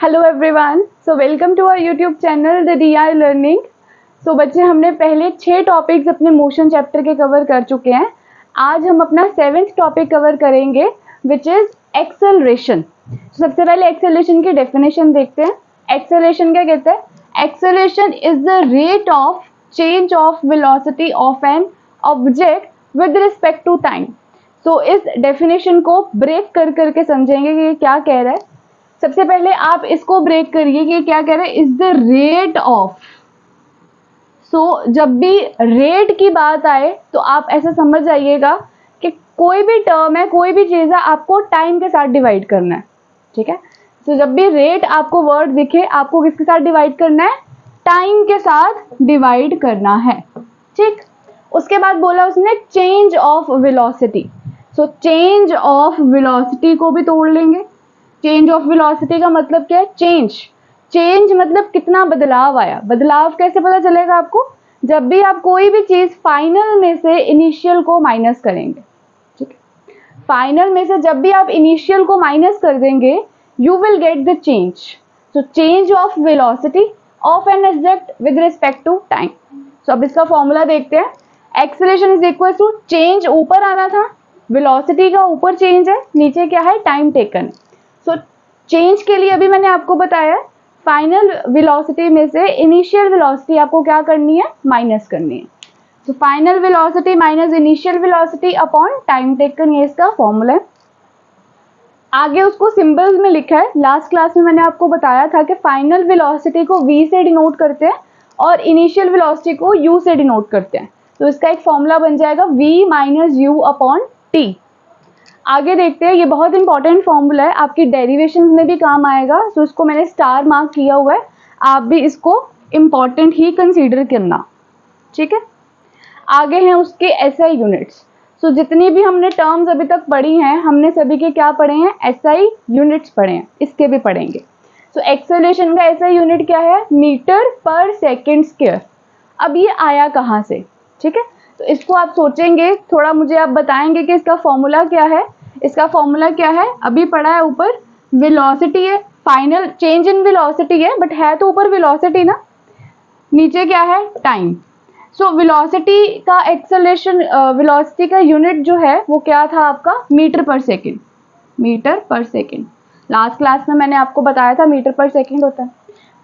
Hello everyone, so welcome to our YouTube channel the DI learning. So बच्चे, हमने पहले 6 topics अपने motion chapter के कवर कर चुके हैं। आज हम अपना 7th टॉपिक कवर करेंगे विच इज एक्सेलरेशन। सबसे पहले एक्सेलरेशन की डेफिनेशन देखते हैं। एक्सेलरेशन क्या कहते हैं? Acceleration is the rate of change of velocity of an object with respect to time. So इस डेफिनेशन को ब्रेक कर करके समझेंगे कि ये क्या कह रहा है। सबसे पहले आप इसको ब्रेक करिए कि क्या कह रहे हैं, इज द रेट ऑफ। सो जब भी रेट की बात आए तो आप ऐसा समझ जाइएगा कि कोई भी टर्म है, कोई भी चीज है, आपको टाइम के साथ डिवाइड करना है। ठीक है। तो जब भी रेट आपको वर्ड दिखे, आपको किसके साथ डिवाइड करना है? टाइम के साथ डिवाइड करना है। ठीक। उसके बाद बोला उसने change of velocity. So change of velocity को भी तोड़ लेंगे। चेंज ऑफ वेलोसिटी का मतलब क्या है? चेंज मतलब कितना बदलाव आया। बदलाव कैसे पता चलेगा आपको? जब भी आप कोई भी चीज फाइनल में से इनिशियल को माइनस करेंगे। ठीक है। फाइनल में से जब भी आप इनिशियल को माइनस कर देंगे, you will get the change. So change of velocity of an object with respect to time. So अब इसका फॉर्मूला देखते हैं। Acceleration is equal to, change ऊपर आना था, वेलोसिटी का ऊपर चेंज है, नीचे क्या है? Time taken. सो चेंज के लिए अभी मैंने आपको बताया, फाइनल वेलोसिटी में से इनिशियल वेलोसिटी आपको क्या करनी है? माइनस करनी है। तो final velocity minus initial velocity upon time taken, ये इसका फॉर्मूला है। आगे उसको सिंबल्स में लिखा है। लास्ट क्लास में मैंने आपको बताया था कि फाइनल वेलोसिटी को v से डिनोट करते हैं और इनिशियल वेलोसिटी को u से डिनोट करते हैं। तो इसका एक फॉर्मूला बन जाएगा v minus you upon T. आगे देखते हैं, ये बहुत इंपॉर्टेंट फॉर्मूला है, आपकी डेरिवेशंस में भी काम आएगा। तो इसको मैंने स्टार मार्क किया हुआ है, आप भी इसको इंपॉर्टेंट ही कंसीडर करना। ठीक है। आगे हैं उसके SI यूनिट्स। सो जितनी भी हमने टर्म्स अभी तक पढ़ी हैं, हमने सभी के क्या पढ़े हैं? SI यूनिट्स पढ़े हैं, इसके भी पढ़ेंगे। सो एक्सेलरेशन का SI यूनिट क्या है? Metre per second square. अब ये आया कहाँ से? ठीक है। तो इसको आप सोचेंगे थोड़ा, मुझे आप बताएंगे कि इसका फॉर्मूला क्या है। इसका फॉर्मूला क्या है? अभी पढ़ा है ऊपर, वेलोसिटी है, फाइनल चेंज इन वेलोसिटी है, बट है तो ऊपर वेलोसिटी ना, नीचे क्या है? टाइम। सो वेलोसिटी का एक्सेलरेशन, वेलोसिटी का यूनिट जो है वो क्या था आपका? Metre per second. Metre per second, last class में मैंने आपको बताया था मीटर पर सेकेंड होता है,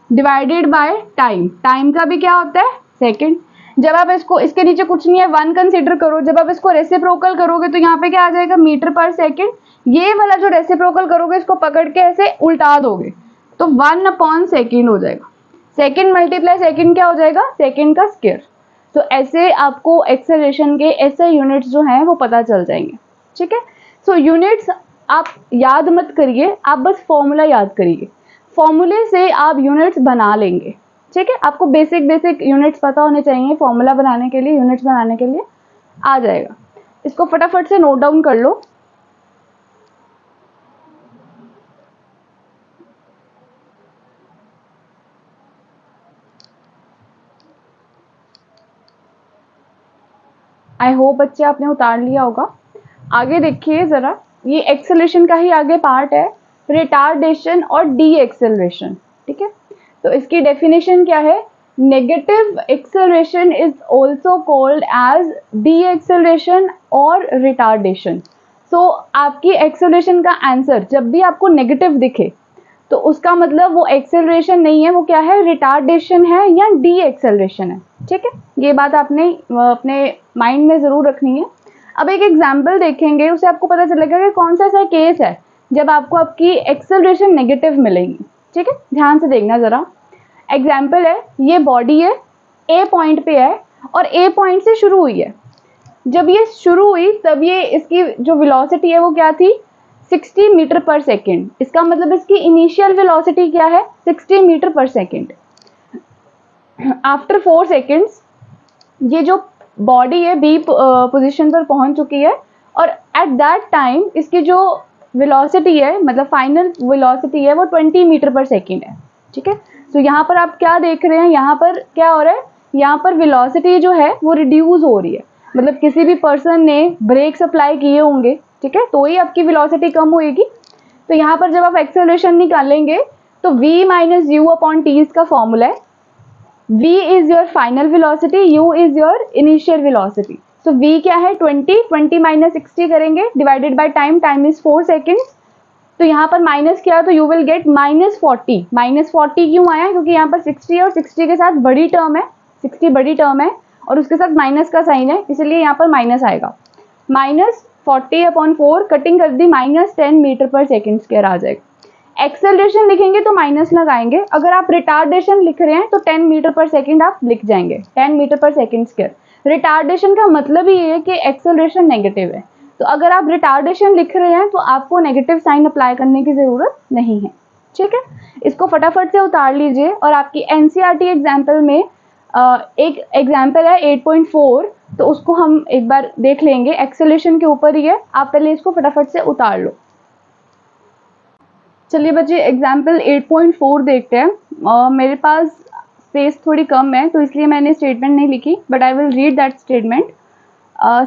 डिवाइडेड बाय टाइम। टाइम का भी क्या होता है? सेकेंड। जब आप इसको, इसके नीचे कुछ नहीं है, 1 कंसीडर करो। जब आप इसको रेसिप्रोकल करोगे तो यहाँ पे क्या आ जाएगा? Metre per second. ये वाला जो रेसिप्रोकल करोगे, इसको पकड़ के ऐसे उल्टा दोगे तो 1 अपॉन सेकेंड हो जाएगा। सेकेंड मल्टीप्लाई सेकेंड क्या हो जाएगा? सेकेंड का स्क्वायर। तो ऐसे आपको एक्सेलरेशन के ऐसे यूनिट्स जो हैं वो पता चल जाएंगे। ठीक है। सो यूनिट्स आप याद मत करिए, आप बस फॉर्मूला याद करिए। फॉर्मूले से आप यूनिट्स बना लेंगे। ठीक है। आपको बेसिक यूनिट्स पता होने चाहिए फॉर्मूला बनाने के लिए, यूनिट्स बनाने के लिए आ जाएगा। इसको फटाफट से नोट डाउन कर लो। आई होप बच्चे आपने उतार लिया होगा। आगे देखिए जरा, ये एक्सेलरेशन का ही आगे पार्ट है, रिटार्डेशन और डी एक्सेलरेशन। ठीक है। तो इसकी डेफिनेशन क्या है? Negative acceleration is also called as de acceleration और रिटार्डेशन। सो आपकी एक्सेलरेशन का आंसर जब भी आपको नेगेटिव दिखे तो उसका मतलब वो एक्सेलरेशन नहीं है, वो क्या है? रिटार्डेशन है या डी एक्सेलरेशन है। ठीक है। ये बात आपने अपने माइंड में जरूर रखनी है। अब एक एग्जाम्पल देखेंगे, उससे आपको पता चलेगा कि कौन सा ऐसा केस है जब आपको आपकी एक्सेलरेशन नेगेटिव मिलेगी। ठीक है। ध्यान से देखना जरा। एग्जाम्पल है, ये बॉडी है, ए पॉइंट पे है और ए पॉइंट से शुरू हुई है। जब ये शुरू हुई तब ये, इसकी जो वेलोसिटी है वो क्या थी? 60 मीटर पर सेकेंड। इसका मतलब इसकी इनिशियल वेलोसिटी क्या है? 60 metre per second. After 4 seconds ये जो बॉडी है बी पोजीशन पर पहुंच चुकी है और एट दैट टाइम इसकी जो वेलोसिटी है, मतलब फाइनल वेलोसिटी है, वो 20 मीटर पर सेकेंड है। ठीक है। तो यहाँ पर आप क्या देख रहे हैं? यहाँ पर क्या हो रहा है? यहाँ पर वेलोसिटी जो है वो रिड्यूस हो रही है, मतलब किसी भी पर्सन ने ब्रेक्स अप्लाई किए होंगे। ठीक है। तो ही आपकी वेलोसिटी कम होएगी। तो यहाँ पर जब आप एक्सेलरेशन निकालेंगे तो v minus you upon T इसका फॉर्मूला है। v is your final velocity, u is your initial velocity. So v क्या है 20 माइनस 60 करेंगे divided by time, time is 4 seconds. तो यहाँ पर माइनस किया तो यू विल गेट -40। -40 क्यों आया? क्योंकि यहाँ पर 60 है और 60 के साथ बड़ी टर्म है, 60 बड़ी टर्म है और उसके साथ माइनस का साइन है, इसलिए यहाँ पर माइनस आएगा। -40 अपॉन 4 कटिंग कर दी, -10 मीटर पर सेकेंड स्क्वायर आ जाएगा। एक्सेलरेशन लिखेंगे तो माइनस लगाएंगे, अगर आप रिटार्डेशन लिख रहे हैं तो 10 मीटर पर सेकेंड आप लिख जाएंगे, 10 metre per second square. Retardation का मतलब ही ये है कि एक्सेलरेशन नेगेटिव है, तो अगर आप रिटार्डेशन लिख रहे हैं तो आपको नेगेटिव साइन अप्लाई करने की जरूरत नहीं है। ठीक है, इसको फटाफट से उतार लीजिए। और आपकी एनसीईआरटी एग्जाम्पल में एक एग्जाम्पल है 8.4, तो उसको हम एक बार देख लेंगे, एक्सेलरेशन के ऊपर ही है। आप पहले इसको फटाफट से उतार लो। चलिए बच्चे एग्जाम्पल 8.4 देखते हैं। मेरे पास स्पेस थोड़ी कम है तो इसलिए मैंने स्टेटमेंट नहीं लिखी, but I will read that statement.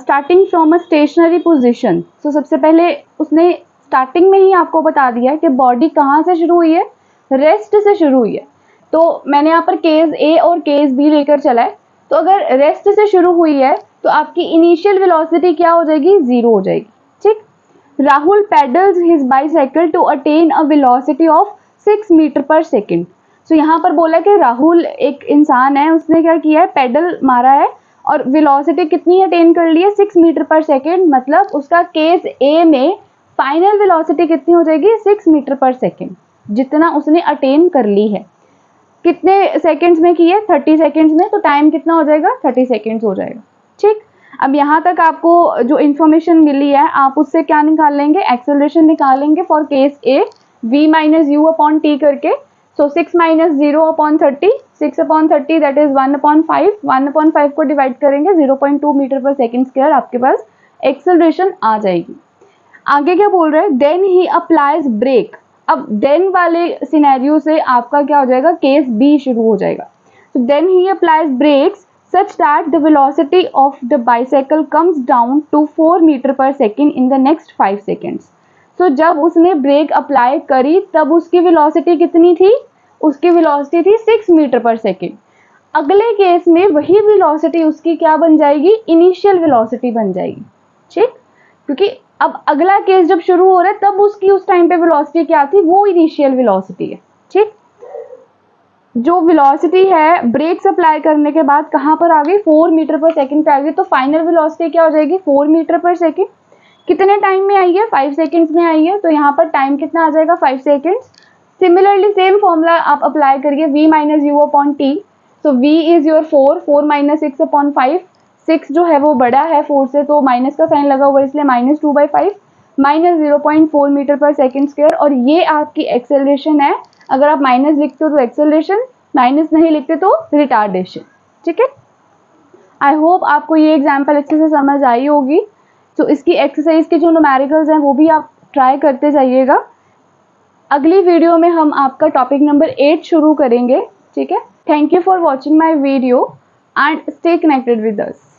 Starting from a stationary position. So सबसे पहले उसने स्टार्टिंग में ही आपको बता दिया कि बॉडी कहाँ से शुरू हुई है, रेस्ट से शुरू हुई है। तो मैंने यहाँ पर केस ए और केस बी लेकर चला है। तो अगर रेस्ट से शुरू हुई है तो आपकी इनिशियल वेलोसिटी क्या हो जाएगी, 0 हो जाएगी। ठीक, Rahul pedals his bicycle to attain a velocity of 6 metre per second. So यहाँ पर बोला कि राहुल एक इंसान है, उसने क्या किया है, पेडल मारा है और वेलोसिटी कितनी अटेन कर ली है, 6 मीटर पर सेकेंड। मतलब उसका केस ए में फाइनल वेलोसिटी कितनी हो जाएगी, 6 मीटर पर सेकेंड, जितना उसने अटेन कर ली है। कितने सेकेंड्स में की है, 30 सेकेंड्स में, तो टाइम कितना हो जाएगा, 30 सेकेंड्स हो जाएगा। ठीक, अब यहाँ तक आपको जो इन्फॉर्मेशन मिली है आप उससे क्या निकाल लेंगे, एक्सेलरेशन निकालेंगे for case A, v minus you upon T करके। सो 6 minus 0 upon 30, 6 upon 30 that is 1/5, 1/5 को डिवाइड करेंगे 0.2 मीटर पर सेकेंड स्क्वायर, आपके पास एक्सेलरेशन आ जाएगी। आगे क्या बोल रहा है, देन ही अप्लाइज ब्रेक। अब देन वाले सिनेरियो से आपका क्या हो जाएगा, केस बी शुरू हो जाएगा। तो then he applies brakes such that the velocity of the bicycle comes down to 4 metre per second in the next 5 seconds। तो जब उसने ब्रेक अप्लाई करी तब उसकी वेलोसिटी कितनी थी, उसकी वेलोसिटी थी 6 मीटर पर सेकेंड। अगले केस में वही वेलोसिटी उसकी क्या बन जाएगी, इनिशियल वेलोसिटी बन जाएगी। ठीक, क्योंकि अब अगला केस जब शुरू हो रहा है तब उसकी उस टाइम पे वेलोसिटी क्या थी, वो इनिशियल वेलोसिटी है। ठीक, जो वेलोसिटी है ब्रेक्स अप्लाई करने के बाद कहाँ पर आ गई, 4 मीटर पर सेकेंड पे आ गई। तो फाइनल वेलोसिटी क्या हो जाएगी, 4 मीटर पर सेकेंड। कितने टाइम में आई है, 5 सेकेंड्स में आई है, तो यहाँ पर टाइम कितना आ जाएगा, 5 सेकेंड्स। सिमिलरली सेम फॉर्मूला आप अप्लाई करिए, v minus you upon T. So v is your 4 minus 6 upon 5, 6 जो है वो बड़ा है 4 से, तो माइनस का साइन लगा हुआ है इसलिए -2/5, minus 0.4 metre per second square. और ये आपकी एक्सेलरेशन है। अगर आप माइनस लिखते हो तो एक्सेलरेशन, माइनस नहीं लिखते तो रिटार्डेशन। ठीक है, आई होप आपको ये एग्जाम्पल अच्छे से समझ आई होगी। तो इसकी एक्सरसाइज के जो न्यूमेरिकल्स हैं वो भी आप ट्राई करते जाइएगा। अगली वीडियो में हम आपका टॉपिक नंबर 8 शुरू करेंगे। ठीक है, thank you for watching my video and stay connected with us.